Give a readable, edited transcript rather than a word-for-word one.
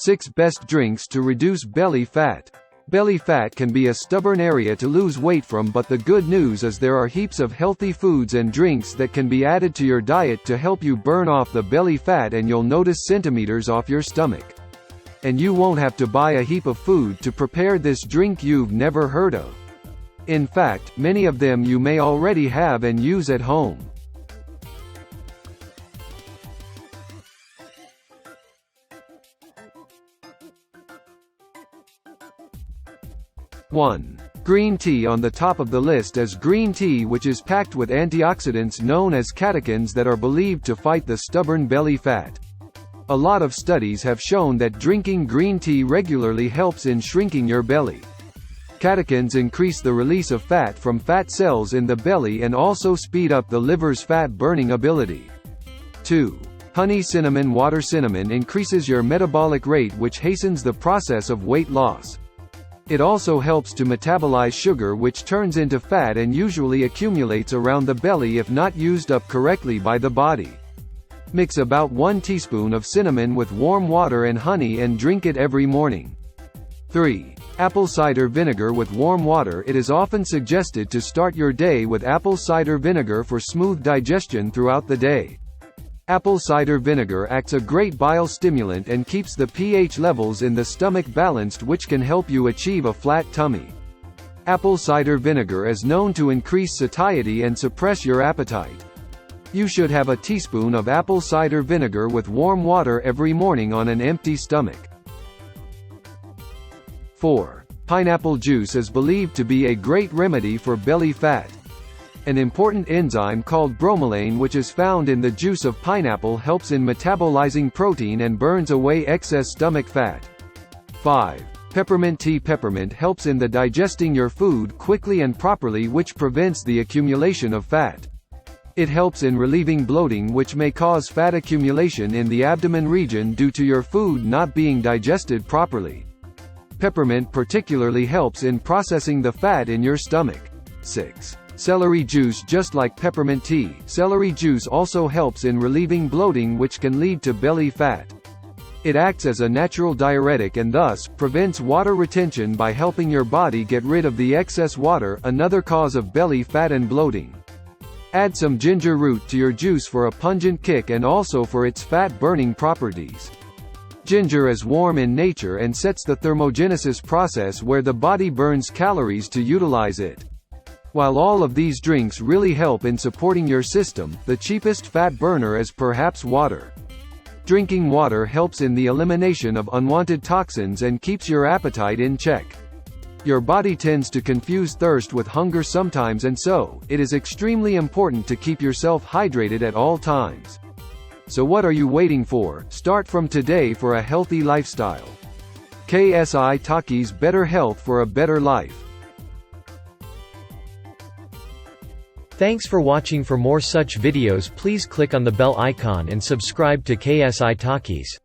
6 Best drinks to reduce belly fat. Belly fat can be a stubborn area to lose weight from, but the good news is there are heaps of healthy foods and drinks that can be added to your diet to help you burn off the belly fat, and you'll notice centimeters off your stomach. And you won't have to buy a heap of food to prepare this drink you've never heard of. In fact, many of them you may already have and use at home. One. Green tea. On the top of the list is green tea, which is packed with antioxidants known as catechins that are believed to fight the stubborn belly fat. A lot of studies have shown that drinking green tea regularly helps in shrinking your belly. Catechins increase the release of fat from fat cells in the belly and also speed up the liver's fat-burning ability. 2. Honey. Cinnamon water. Cinnamon increases your metabolic rate, which hastens the process of weight loss. It also helps to metabolize sugar, which turns into fat and usually accumulates around the belly if not used up correctly by the body. Mix about 1 teaspoon of cinnamon with warm water and honey and drink it every morning. 3. Apple cider vinegar with warm water. It is often suggested to start your day with apple cider vinegar for smooth digestion throughout the day. Apple cider vinegar acts a great bile stimulant and keeps the pH levels in the stomach balanced, which can help you achieve a flat tummy. Apple cider vinegar is known to increase satiety and suppress your appetite. You should have a teaspoon of apple cider vinegar with warm water every morning on an empty stomach. 4. Pineapple juice is believed to be a great remedy for belly fat. An important enzyme called bromelain, which is found in the juice of pineapple, helps in metabolizing protein and burns away excess stomach fat. 5. Peppermint tea. Peppermint helps in the digesting your food quickly and properly, which prevents the accumulation of fat. It helps in relieving bloating, which may cause fat accumulation in the abdomen region due to your food not being digested properly. Peppermint particularly helps in processing the fat in your stomach. 6. Celery juice. Just like peppermint tea, celery juice also helps in relieving bloating, which can lead to belly fat. It acts as a natural diuretic and thus prevents water retention by helping your body get rid of the excess water, another cause of belly fat and bloating. Add some ginger root to your juice for a pungent kick and also for its fat-burning properties. Ginger is warm in nature and sets the thermogenesis process where the body burns calories to utilize it. While all of these drinks really help in supporting your system, the cheapest fat burner is perhaps water. Drinking water helps in the elimination of unwanted toxins and keeps your appetite in check. Your body tends to confuse thirst with hunger sometimes, and so, it is extremely important to keep yourself hydrated at all times. So what are you waiting for? Start from today for a healthy lifestyle. KSI Talkies, better health for a better life. Thanks for watching. For more such videos, please click on the bell icon and subscribe to KSI Talkies.